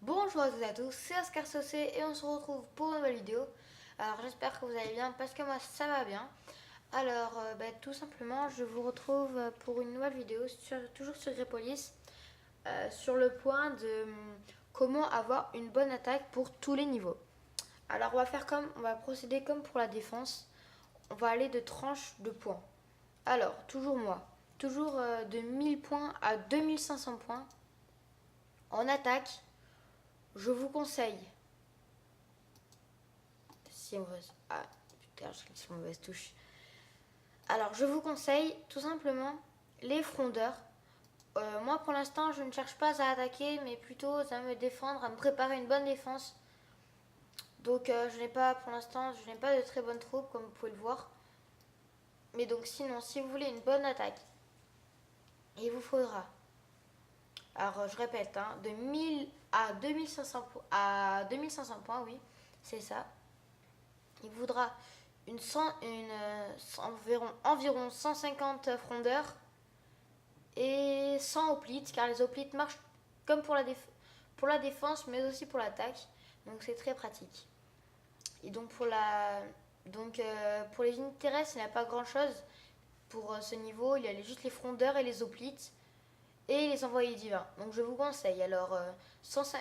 Bonjour à toutes et à tous, c'est Oscar Saucé et on se retrouve pour une nouvelle vidéo. Alors j'espère que vous allez bien parce que moi ça va bien. Alors tout simplement je vous retrouve pour une nouvelle vidéo toujours sur Grepolis sur le point de comment avoir une bonne attaque pour tous les niveaux. Alors on va procéder comme pour la défense. On va aller de tranche de points. Alors toujours moi, toujours de 1000 points à 2500 points en attaque. Je vous conseille si mauvaise. Ah putain, je clique sur mauvaise touche. Alors, je vous conseille tout simplement les frondeurs. Moi, pour l'instant, je ne cherche pas à attaquer, mais plutôt à me défendre, à me préparer une bonne défense. Donc, je n'ai pas, pour l'instant, je n'ai pas de très bonnes troupes, comme vous pouvez le voir. Mais donc, sinon, si vous voulez une bonne attaque, il vous faudra, alors je répète, hein, de 1000 à 2500, à 2500 points, oui, c'est ça. Il vous faudra environ 150 frondeurs et 100 hoplites, car les hoplites marchent comme pour la défense, mais aussi pour l'attaque. Donc c'est très pratique. Et donc pour les unités terrestres, il n'y a pas grand chose pour ce niveau. Il y a juste les frondeurs et les hoplites et les envoyés divins. Donc je vous conseille alors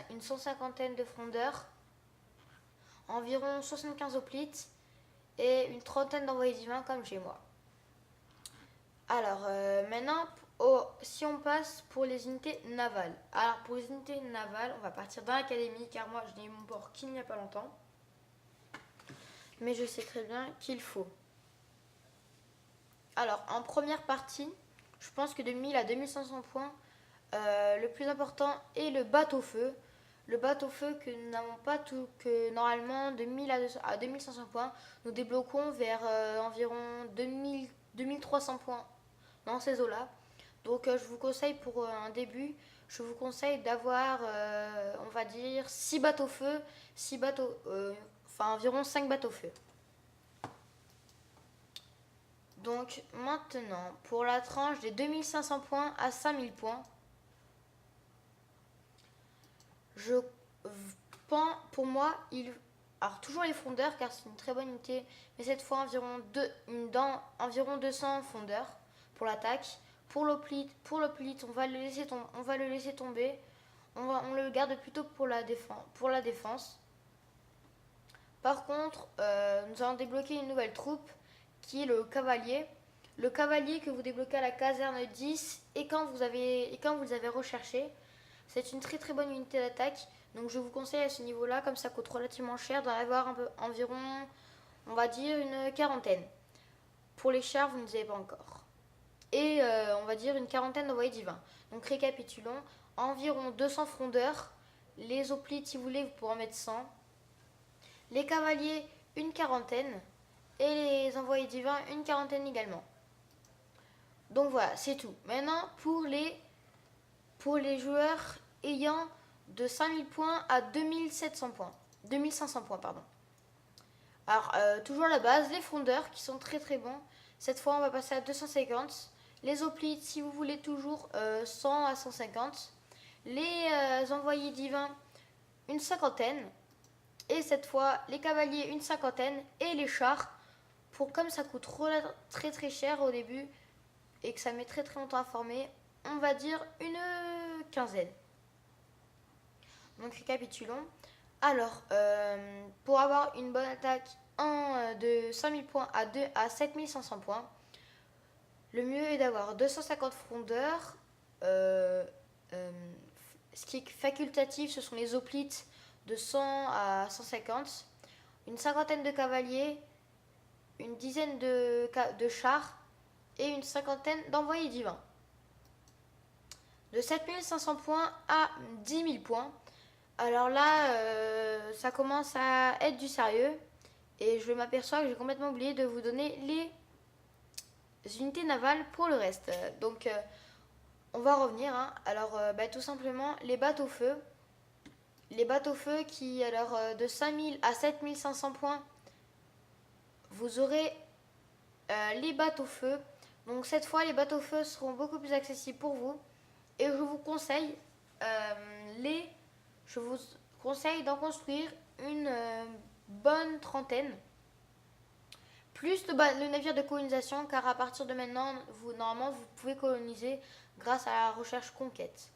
une 150aine de frondeurs, environ 75 hoplites et une trentaine d'envoyés divins comme chez moi. Alors maintenant, si on passe pour les unités navales. Alors pour les unités navales, on va partir dans l'académie car moi je n'ai eu mon port qu'il n'y a pas longtemps. Mais je sais très bien qu'il faut. Alors en première partie, je pense que de 1000 à 2500 points, le plus important est le bateau-feu. Le bateau-feu que nous n'avons pas tout, que normalement de 1000 à 2500 points, nous débloquons vers environ 2300 points dans ces eaux-là. Donc je vous conseille pour un début, je vous conseille d'avoir, on va dire, 6 bateaux-feu, 6 bateaux, enfin environ 5 bateaux-feu. Donc maintenant, pour la tranche des 2500 points à 5000 points, je pense, pour moi, alors toujours les fondeurs car c'est une très bonne unité, mais cette fois environ 200 fondeurs pour l'attaque. Pour l'hoplite, on va le laisser tomber. On le garde plutôt pour la défense. Par contre, nous allons débloquer une nouvelle troupe qui est le cavalier. Le cavalier que vous débloquez à la caserne 10 et quand vous avez recherché. C'est une très très bonne unité d'attaque. Donc je vous conseille à ce niveau-là, comme ça coûte relativement cher, d'en avoir environ, on va dire, une quarantaine. Pour les chars, vous ne les avez pas encore. Et on va dire une quarantaine d'envoyés divins. Donc récapitulons, environ 200 frondeurs. Les hoplites, si vous voulez, vous pourrez en mettre 100. Les cavaliers, une quarantaine. Et les envoyés divins, une quarantaine également. Donc voilà, c'est tout. Maintenant, pour les joueurs ayant de 5000 points à 2700 points. 2500 points, pardon. Alors, toujours la base, les frondeurs qui sont très très bons. Cette fois, on va passer à 250. Les hoplites, si vous voulez, toujours 100 à 150. Les envoyés divins, une cinquantaine. Et cette fois, les cavaliers, une cinquantaine. Et les chars, comme ça coûte très très cher au début et que ça met très très longtemps à former, on va dire une quinzaine. Donc récapitulons. Alors, pour avoir une bonne attaque de 5000 points à 7500 points, le mieux est d'avoir 250 frondeurs. Ce qui est facultatif, ce sont les hoplites de 100 à 150, une cinquantaine de cavaliers, une dizaine de chars et une cinquantaine d'envoyés divins. De 7500 points à 10 000 points. Alors là, ça commence à être du sérieux. Et je m'aperçois que j'ai complètement oublié de vous donner les unités navales pour le reste. Donc, on va revenir. Hein. Alors, tout simplement, les bateaux-feu. Les bateaux-feu qui, alors, de 5000 à 7500 points, vous aurez les bateaux-feu. Donc, cette fois, les bateaux-feu seront beaucoup plus accessibles pour vous. Et je vous conseille les je vous conseille d'en construire une bonne trentaine. Plus le navire de colonisation, car à partir de maintenant, normalement, vous pouvez coloniser grâce à la recherche conquête.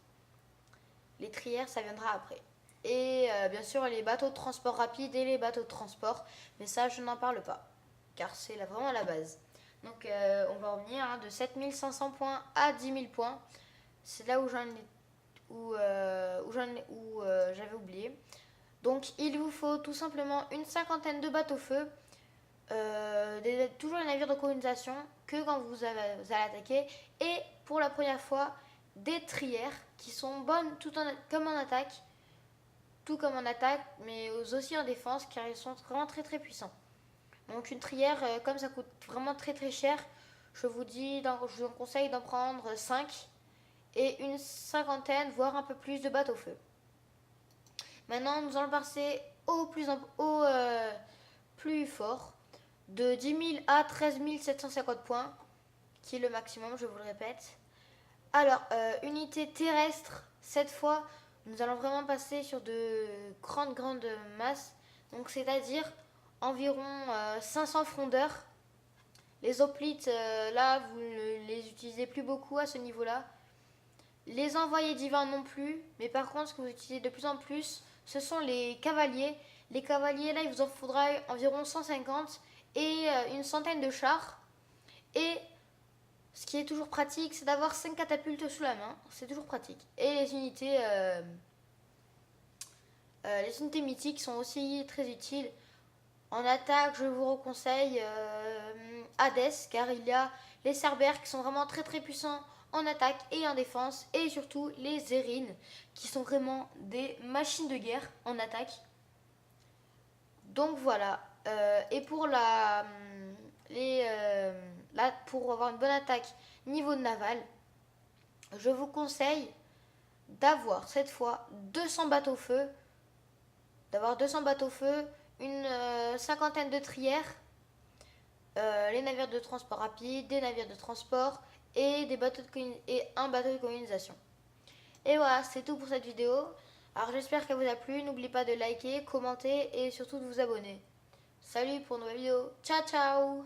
Les trières, ça viendra après. Et bien sûr, les bateaux de transport rapide et les bateaux de transport. Mais ça, je n'en parle pas, car c'est vraiment la base. Donc, on va revenir de 7500 points à 10 000 points. C'est là où j'avais oublié. Donc, il vous faut tout simplement une cinquantaine de bateaux-feu. Toujours les navires de colonisation que quand vous allez attaquer, et pour la première fois des trières qui sont bonnes comme en attaque, mais aussi en défense, car ils sont vraiment très très puissants. Donc une trière, comme ça coûte vraiment très très cher, je vous conseille d'en prendre 5 et une cinquantaine voire un peu plus de bateaux-feu. Maintenant nous allons passer au plus fort, de 10 000 à 13 750 points, qui est le maximum, je vous le répète. Alors, unité terrestre, cette fois, nous allons vraiment passer sur de grandes masses. Donc, c'est-à-dire environ 500 frondeurs. Les hoplites, là, vous ne les utilisez plus beaucoup à ce niveau-là. Les envoyés divins non plus. Mais par contre, ce que vous utilisez de plus en plus, ce sont les cavaliers. Les cavaliers, là, il vous en faudra environ 150 et une centaine de chars. Et ce qui est toujours pratique, c'est d'avoir 5 catapultes sous la main. C'est toujours pratique. Et les unités mythiques sont aussi très utiles. En attaque, je vous conseille Hades, car il y a les Cerbères qui sont vraiment très très puissants en attaque et en défense. Et surtout les Érines, qui sont vraiment des machines de guerre en attaque. Donc voilà. Et pour pour avoir une bonne attaque niveau naval, je vous conseille d'avoir cette fois 200 bateaux-feu, une cinquantaine de trières, les navires de transport rapide, des navires de transport et un bateau de colonisation. Et voilà, c'est tout pour cette vidéo. Alors j'espère qu'elle vous a plu. N'oubliez pas de liker, commenter et surtout de vous abonner. Salut pour une nouvelle vidéo. Ciao ciao.